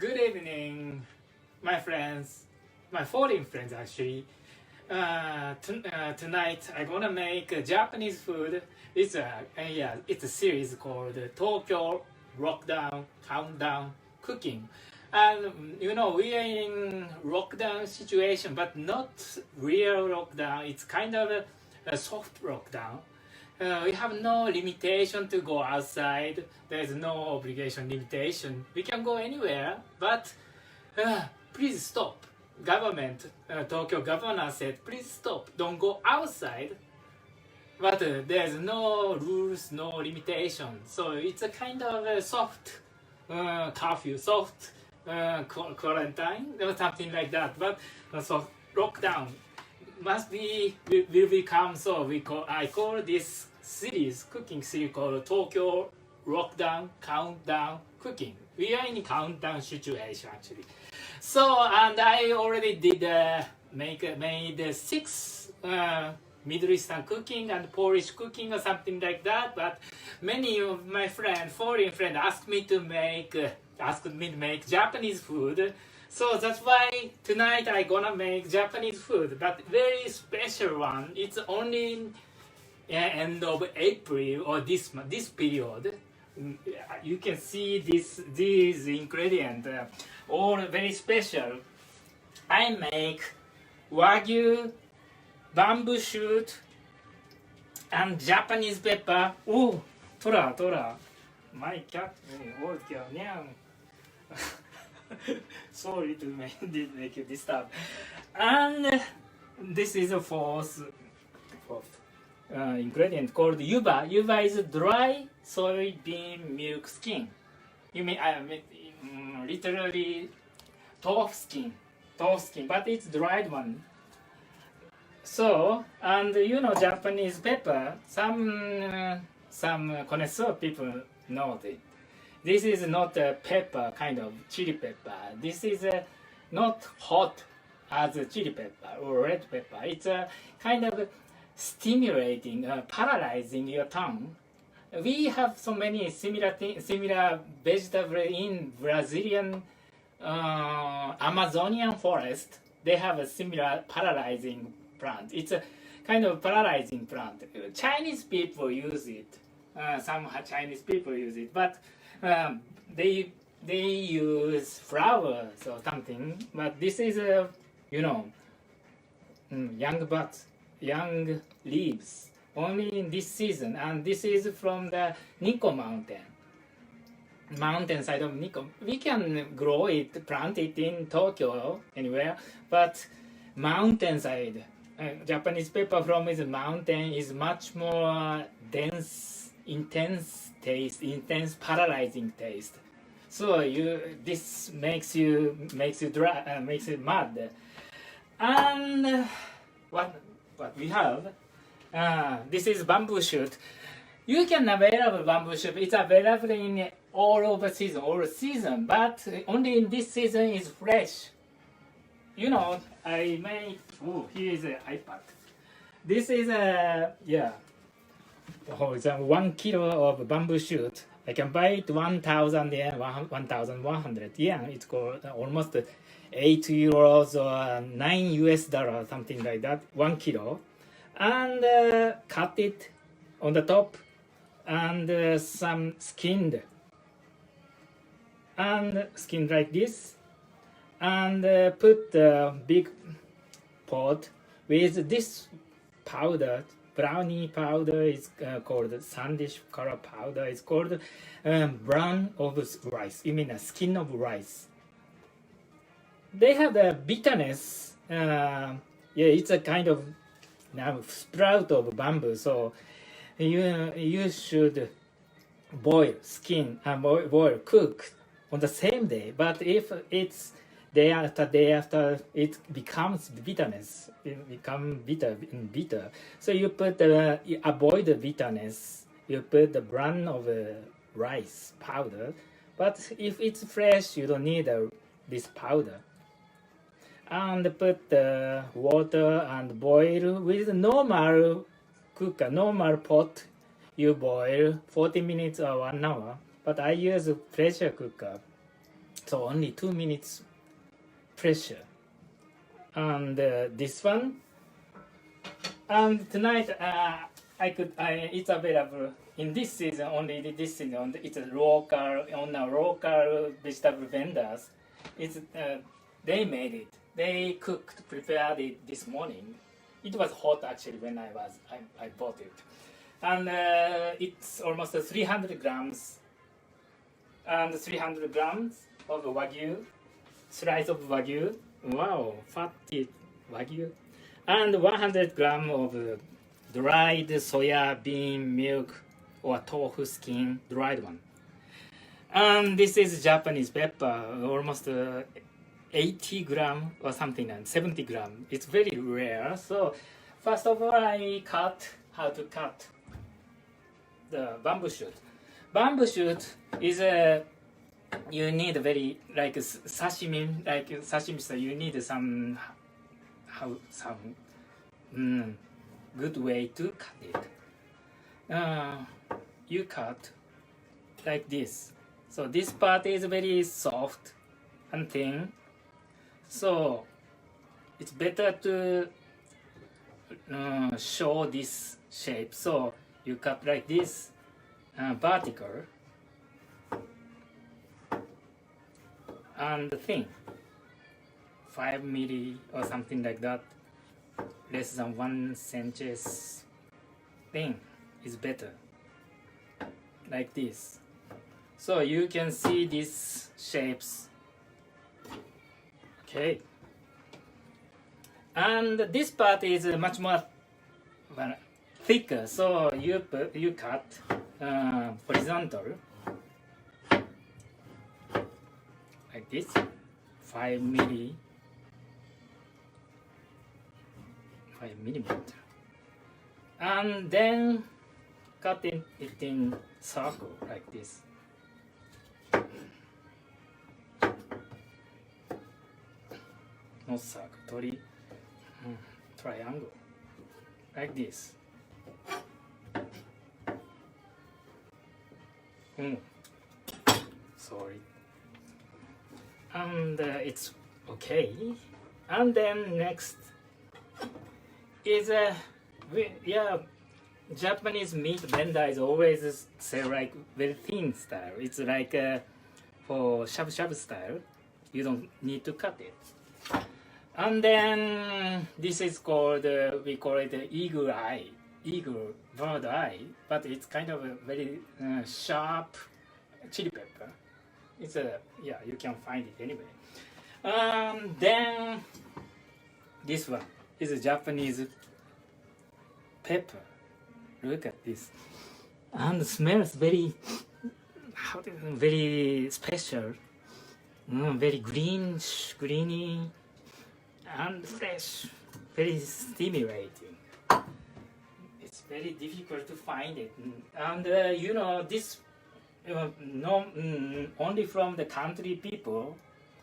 Good evening, my friends, my foreign friends actually. Tonight I'm gonna make Japanese food. It's a series called Tokyo Lockdown Countdown Cooking. And we are in lockdown situation, but not real lockdown. It's kind of a soft lockdown. We have no limitation to go outside. There's no obligation limitation. We can go anywhere, but please stop. Government, Tokyo governor said, please stop. Don't go outside. But there's no rules, no limitation. So it's a kind of a soft curfew, soft quarantine or something like that. But soft lockdown must be will become so. I call this series cooking series called Tokyo Lockdown Countdown Cooking. We are in countdown situation actually. So and I already did made 6 Middle Eastern cooking and Polish cooking or something like that. But many of my friends, foreign friends, asked me to make Japanese food. So that's why tonight I gonna make Japanese food, but very special one. It's only in end of April or this period. You can see these ingredients, all very special. I make Wagyu, Bamboo-shoot, and Japanese pepper. Oh, Tora, my cat, sorry to make you disturb. And this is a fourth ingredient called Yuba. Yuba is dry soybean milk skin. You mean literally tofu skin, but it's dried one. So and Japanese pepper. Some connoisseur people know it. This is not a pepper, kind of chili pepper. This is not hot as a chili pepper or red pepper. It's a kind of stimulating, paralyzing your tongue. We have so many similar vegetables in Brazilian Amazonian forest. They have a similar paralyzing plant. It's a kind of paralyzing plant. Chinese people use it. Some Chinese people use it, but they use flowers or something. But this is young leaves only in this season, and this is from the Nikko mountain side of Nikko. We can grow it, plant it in Tokyo anywhere, but mountainside Japanese pepper from the mountain is much more dense, intense taste, intense paralyzing taste. So this makes you dry, makes it mad. And what we have, this is Bamboo-shoot. You can available Bamboo-shoot. It's available in all season, but only in this season is fresh. I made. Oh, here is an iPad. This is it's 1 kilo of Bamboo-shoot. I can buy it 1,000 yen, 1,100 yen. It's called almost 8 euros or $9, something like that. 1 kilo, and cut it on the top, and some skinned like this, and put the big pot with this powder. Brownie powder is called sandish color powder. It's called brown of rice. You mean a skin of rice. They have the bitterness. It's a kind of sprout of bamboo. So you should boil, cook on the same day. But if it's day after, it becomes bitterness. It becomes bitter. So you avoid the bitterness. You put the brown of rice powder. But if it's fresh, you don't need this powder. And put the water and boil with normal pot. You boil 40 minutes or 1 hour. But I use a pressure cooker So only 2 minutes pressure. And this one. And tonight it's available in this season only. This season it's a local on a local vegetable vendors. It's they made it. They prepared it this morning. It was hot actually when I bought it, and it's almost 300 grams. And 300 grams of Wagyu, slice of Wagyu. Wow, fatty Wagyu. And 100 grams of dried soya bean milk or tofu skin, dried one. And this is Japanese pepper, almost 80 grams or something like 70 grams. It's very rare. So first of all, how to cut the bamboo shoot. Bamboo shoot is you need very like sashimi, so you need some good way to cut it. You cut like this. So this part is very soft and thin. So it's better to show this shape. So you cut like this, vertical and thin, 5 milli or something like that, less than 1 centimeters thin is better, like this. So you can see these shapes. Okay. And this part is much more thicker, so you cut horizontal like this, 5 millimeter, and then cut it in circle like this. Not circle, triangle like this. Sorry. And it's okay. And then next is Japanese meat vendor is always say like very thin style. It's like for shabu-shabu style, you don't need to cut it. And then this is called we call it eagle bird eye, but it's kind of a very sharp chili pepper. It's you can find it anyway. Then this one is a Japanese pepper. Look at this, and smells very special, very greeny and fresh, very stimulating. It's very difficult to find it, and this only from the country people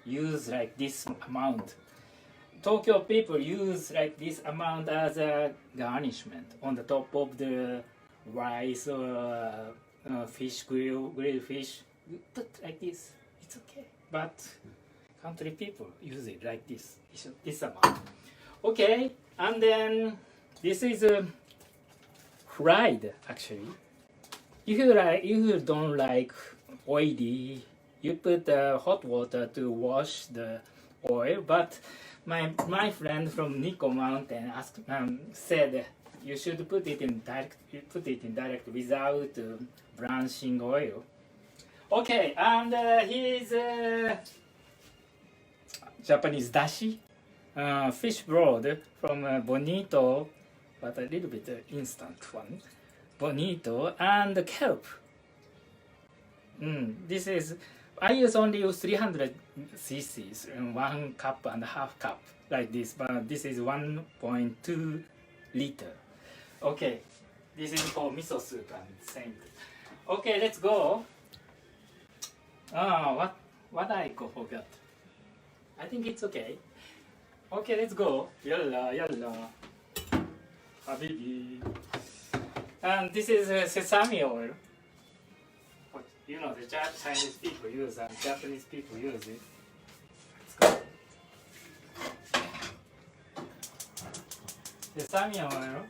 use like this amount. Tokyo people use like this amount as a garnishment on the top of the rice or fish grilled fish. You put like this, it's okay. But country people use it like this amount. Okay, and then this is fried actually. If you don't like oily, you put hot water to wash the oil. But my friend from Nikko Mountain said you should put it in direct without blanching oil. Okay, and here's Japanese dashi, fish broth from Bonito, but a little bit instant one. Bonito and kelp. This is I only use 300 cc's in 1 cup and a half cup like this, but this is 1.2 liter. Okay, this is for miso soup and same. Okay, let's go. What I forgot? I think it's okay. Okay, let's go. Yalla, habibi. And this is sesame oil. You know, the Chinese people use and Japanese people use it. Let's go. で、サミオはよ。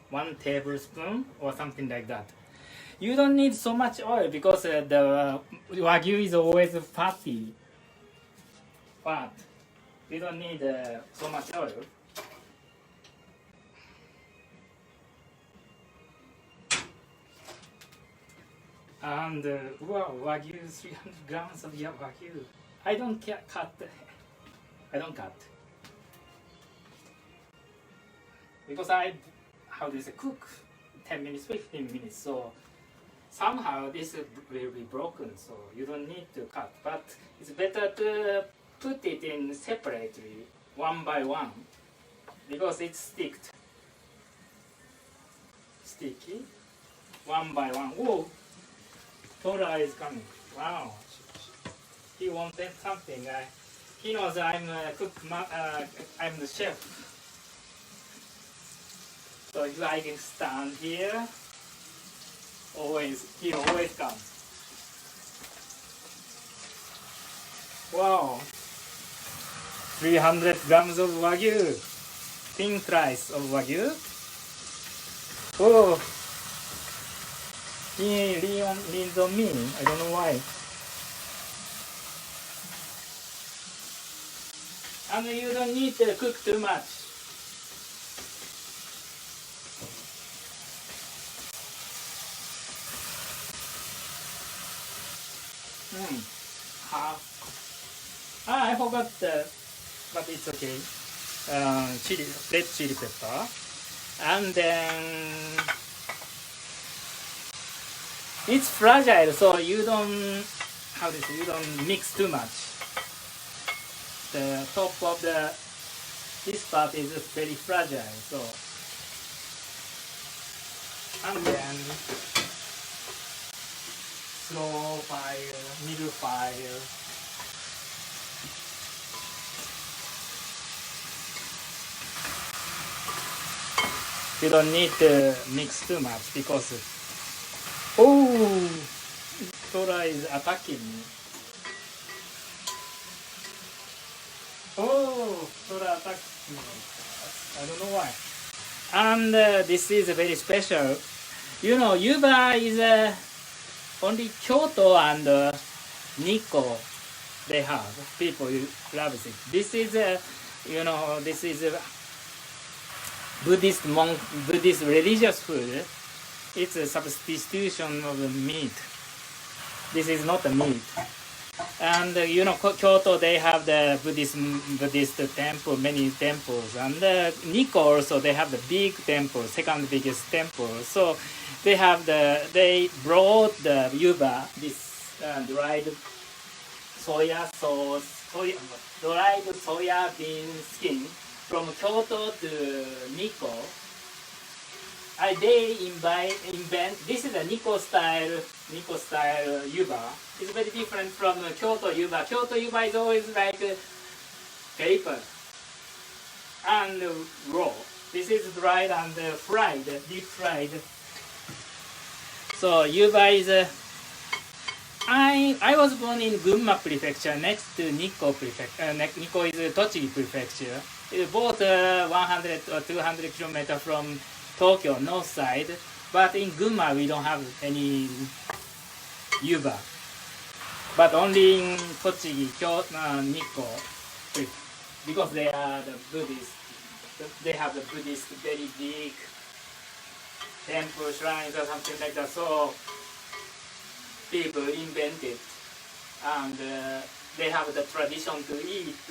1 tablespoon or something like that. You don't need so much oil because the Wagyu is always fatty. But you don't need so much oil. And wow, Wagyu 300 grams of Wagyu. I don't cut. I don't cut. Because how do you say, cook 10 minutes, 15 minutes. So somehow this will be broken. So you don't need to cut. But it's better to put it in separately, one by one. Because it's sticky. One by one. Whoa! Tora is coming. Wow. He wanted something. He knows I'm a cook. I'm the chef. So if I can stand here, he always comes. Wow. 300 grams of Wagyu. Thin slice of Wagyu. Oh. He leans on me. I don't know why. And you don't need to cook too much. Half. I forgot but it's okay. Red chili pepper. And then it's fragile, so you don't mix too much. The top of this part is very fragile, so and then slow fire, middle fire. You don't need to mix too much because Tora is attacking me. Tora attacks me. I don't know why. And this is very special. You know, Yuba is only Kyoto and Nikko they have. People love it. This is this is Buddhist religious food. It's a substitution of the meat. This is not a meat. And Kyoto, they have the Buddhist temple, many temples. And Nikko also, they have the big temple, second biggest temple. So they brought the Yuba, this dried soya sauce, dried soya bean skin from Kyoto to Nikko. They invent, this is a Nikko style Yuba. It's very different from Kyoto Yuba. Kyoto Yuba is always like paper and raw. This is dried and fried, deep fried. So Yuba is I was born in Gunma Prefecture next to Nikko Prefecture. Nikko is Tochigi Prefecture. It's both 100 or 200 kilometers from Tokyo, north side, but in Gunma we don't have any Yuba. But only in Tochigi, Nikko, because they are the Buddhist. They have the Buddhist very big temple shrines or something like that. So people invented, and they have the tradition to eat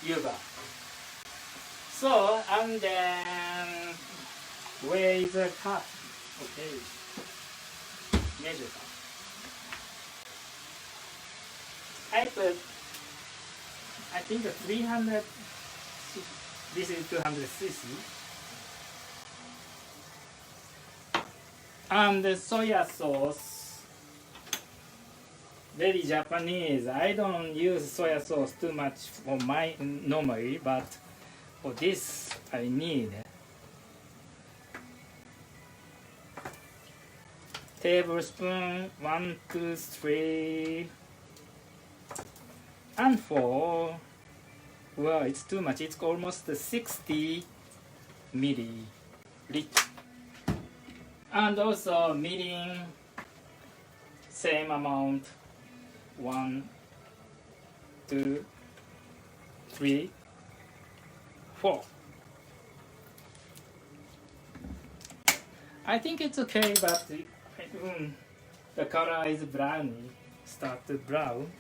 Yuba. So and then. Where is the cup? Okay. Measure cup. I think 300. This is 200 cc. And the soya sauce. Very Japanese. I don't use soya sauce too much for my normally, but for this I need. tablespoon 1, 2, 3 and 4. Well, it's too much. It's almost 60 milliliters. And also mirin, same amount, 1, 2, 3, 4. I think it's okay, but the color is browny, start to brown.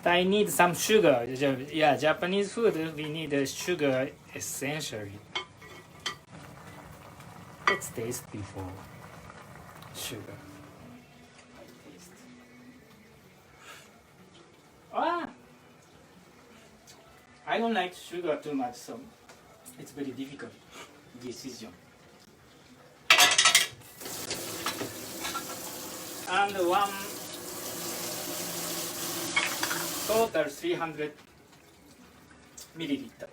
I need some sugar. Yeah, Japanese food, we need sugar essentially. Let's taste before sugar. Taste. Ah! I don't like sugar too much, so it's very difficult decision. And one total 300 milliliter.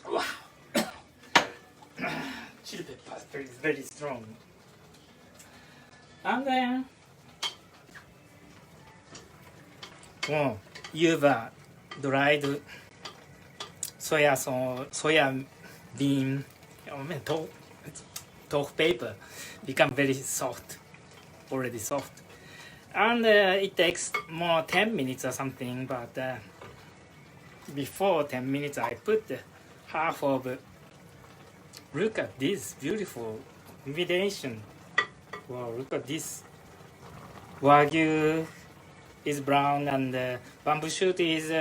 Wow! Chili pepper is very strong. And then Yuba dried soya bean tofu paper become very soft, already soft. And it takes more 10 minutes or something, but before 10 minutes I put half of. Look at this beautiful combination. Wow, look at this. Wagyu is brown and bamboo-shoot is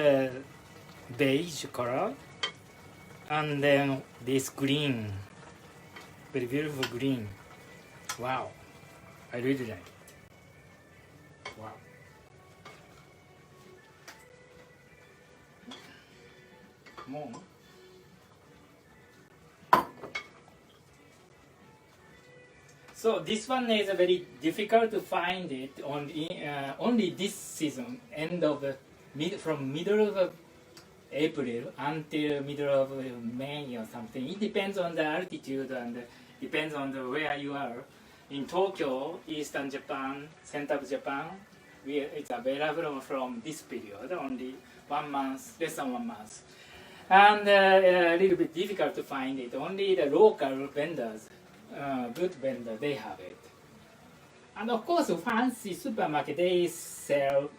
beige color. And then this green, very beautiful green. Wow, I really like it. Wow. More. So this one is very difficult to find it only this season, from middle of April until middle of May or something. It depends on the altitude and depends on where you are. In Tokyo, Eastern Japan, Central Japan, it's available from this period, only 1 month, less than 1 month. And a little bit difficult to find it. Only the local vendors. Good vendor, they have it. And of course, fancy supermarket, they sell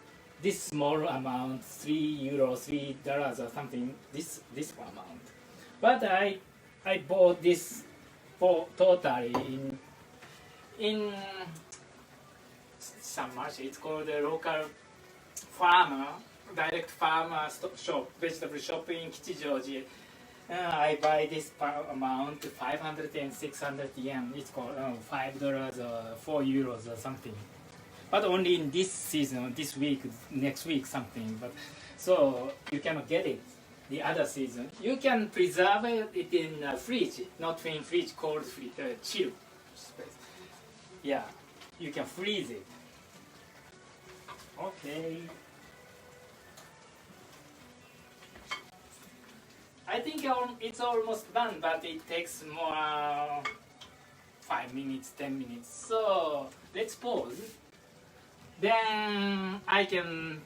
this small amount, €3, $3 or something, this amount. But I bought this for totally in some much. It's called the local farmer, direct farmer shop, vegetable shop in Kichijoji. I buy this amount 500 and 600 yen. It's called $5 or €4 or something. But only in this season, this week, next week something. But so you cannot get it. The other season, you can preserve it in a fridge, not in fridge, cold fridge, chill space. Yeah, you can freeze it. Okay. I think it's almost done, but it takes more 5 minutes, 10 minutes. So let's pause. Then I can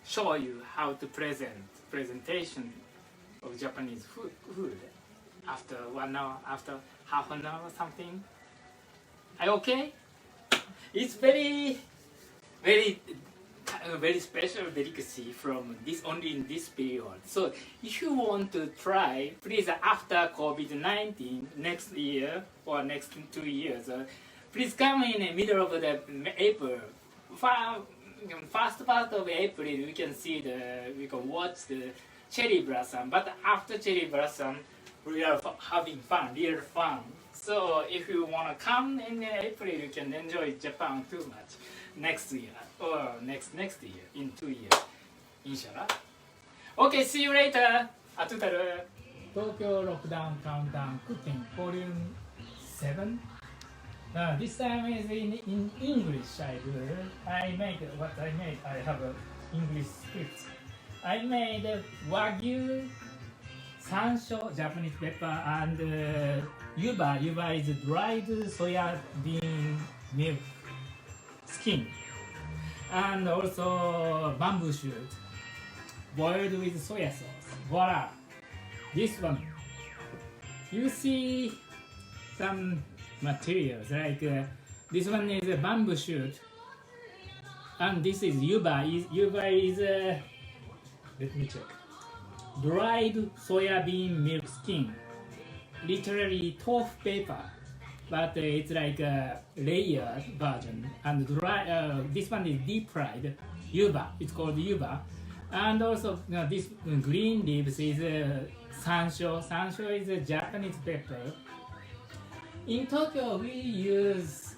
show you how to presentation of Japanese food after 1 hour, after half an hour or something. Are you okay? It's very special delicacy from this only in this period. So if you want to try, please after COVID-19 next year or next 2 years, please come in the middle of the April. First part of April, we can watch the cherry blossom. But after cherry blossom, we are having fun, real fun. So if you want to come in April, you can enjoy Japan too much. Next year or next year in 2 years, inshallah. Okay, see you later. Atutaru. Tokyo Lockdown Countdown Cooking Volume 7. This time is in English. I made what I made. I have an English script. I made Wagyu, Sansho, Japanese pepper, and Yuba is dried soya bean milk skin, and also bamboo shoot boiled with soya sauce. Voila! This one. You see some materials like this one is a bamboo shoot, and this is Yuba. Yuba is let me check. Dried soya bean milk skin, literally tofu paper, but it's like a layered version. And this one is deep fried Yuba. It's called Yuba. And also this green leaves is Sansho. Sansho is a Japanese pepper. In Tokyo, we use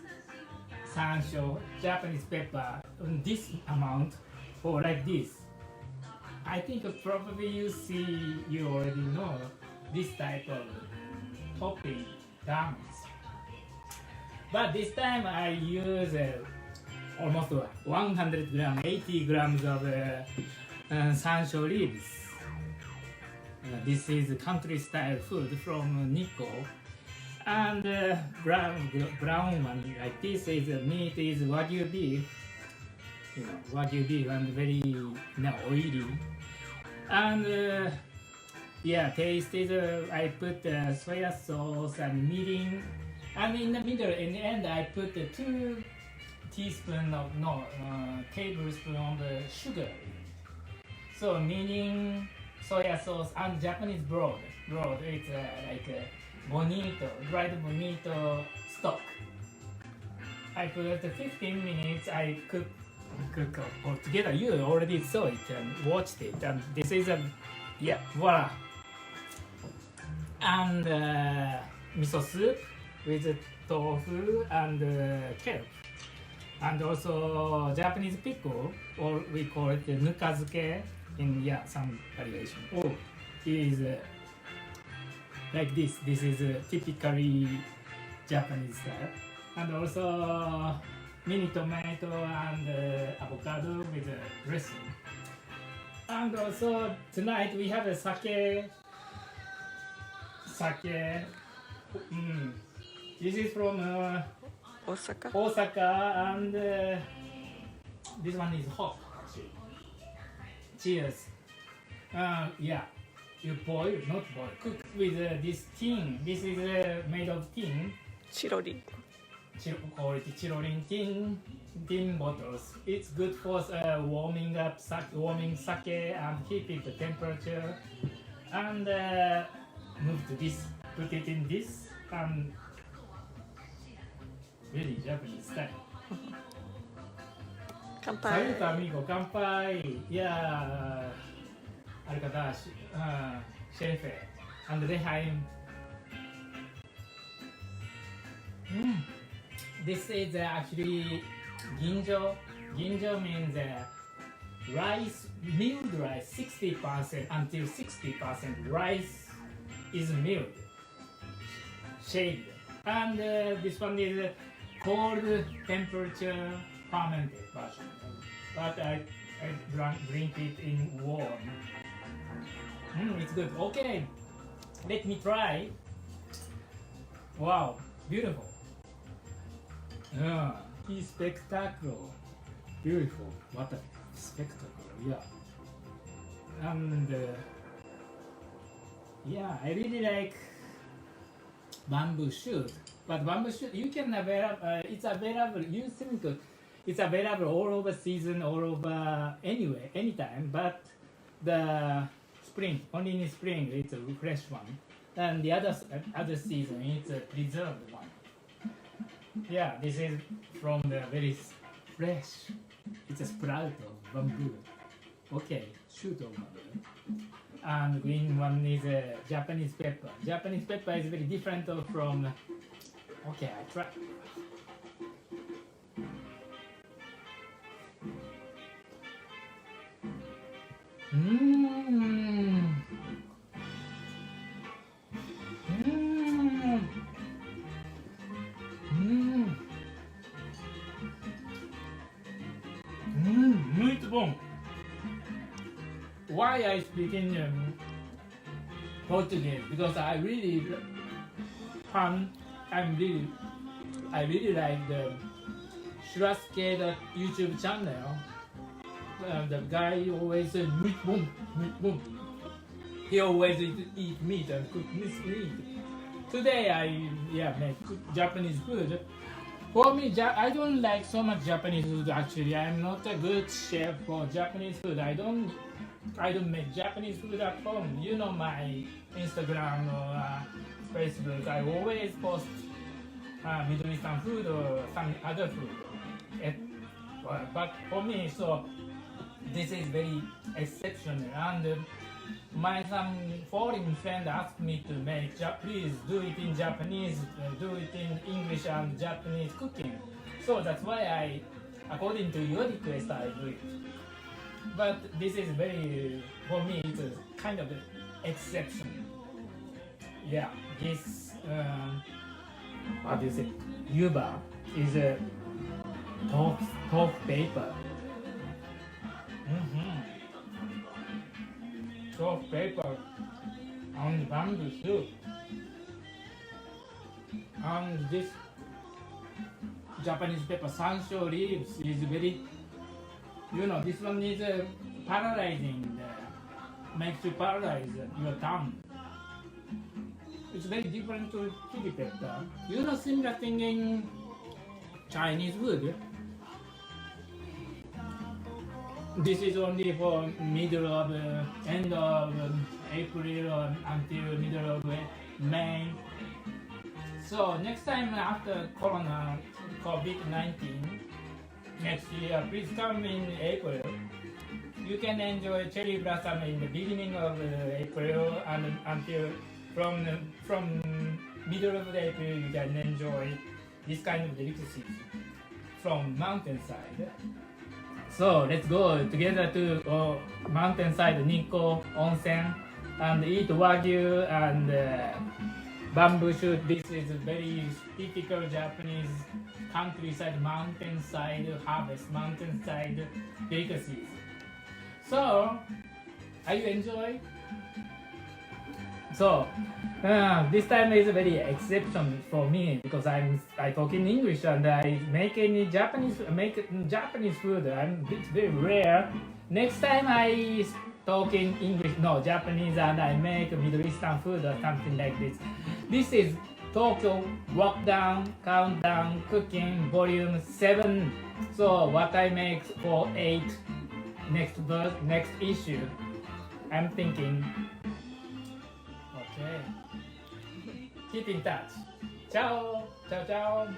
Sansho, Japanese pepper, this amount for like this. I think probably you already know this type of topping garments. But this time I use almost 100 grams, 80 grams of Sansho leaves. This is country style food from Nikko. And brown one like this is meat is Wagyu beef. Wagyu beef and very oily. And taste is I put soya sauce and mirin. And in the middle, in the end, I put 2 tablespoons of sugar. So meaning soya sauce and Japanese broth. It's like bonito, dried bonito stock. I put 15 minutes. I cook all together. You already saw it and watched it. And this is voila. And miso soup with tofu and kelp, and also Japanese pickle, or we call it nukazuke in some variation. Is like this. This is typically Japanese style, and also mini tomato and avocado with dressing. And also tonight we have a sake. This is from Osaka, and this one is hot. Cheers. You cook with this tin. This is made of tin. Chirori. Call it chirorin tin bottles. It's good for warming sake and keeping the temperature. And move to this. Put it in this. And really Japanese style. 乾杯。 Saluto amigo, 乾杯. Yeah, arrivederci. Chef and Rehaim. This is actually ginjo. Ginjo means rice, milled rice, 60% until 60% rice is milled, shaved. And this one is cold temperature fermented version. But I drink it in warm. It's good. Okay, let me try. Wow, beautiful. It's spectacular. Beautiful. What a spectacle. Yeah. And I really like bamboo shoot. But bamboo shoot, you can it's available. You think it's available all over season, all over anywhere, anytime. But the spring, only in spring, it's a fresh one. And the other season, it's a preserved one. Yeah, this is from the very fresh. It's a sprout of bamboo. Okay, shoot over there. And green one is a Japanese pepper. Japanese pepper is very different from. Okay, I try. Muito bom. Why I speak in Portuguese? Because I really Japan, I really like the Shurasuke YouTube channel. The guy always said meat boom, meat boom. He always eat meat and cook meat. Today I make Japanese food. For me, I don't like so much Japanese food actually. I'm not a good chef for Japanese food. I don't make Japanese food at home. You know my Instagram or Facebook. I always post Middle Eastern food or some other food. But for me, so this is very exceptional. And some foreign friend asked me to make, please do it in Japanese, do it in English and Japanese cooking. So that's why according to your request, I do it. But this is for me, it's a kind of an exception. Yeah, this, what do you say, Yuba is a tofu paper. Tofu paper and bamboo-shoot. And this Japanese pepper, Sansho leaves, is very, this one is paralyzing, makes you paralyze your tongue. It's very different to chili pepper. Similar thing in Chinese food. This is only for end of April until middle of May. So next time after Corona, COVID-19, next year, please come in April. You can enjoy cherry blossom in the beginning of April and until from middle of April you can enjoy this kind of delicacies from mountainside. So let's go together to mountainside Nikko Onsen and eat Wagyu and bamboo-shoot. This is a very typical Japanese countryside, mountainside harvest, mountainside delicacies. So, are you enjoying? So, this time is a very exception for me because I talk in English and I make Japanese food. It's very rare. Next time I talk in English, no Japanese, and I make Middle Eastern food or something like this. This is Tokyo Lockdown Countdown Cooking Volume 7. So what I make for 8 next issue. I'm thinking. Okay. Keep in touch. Ciao. Ciao, ciao.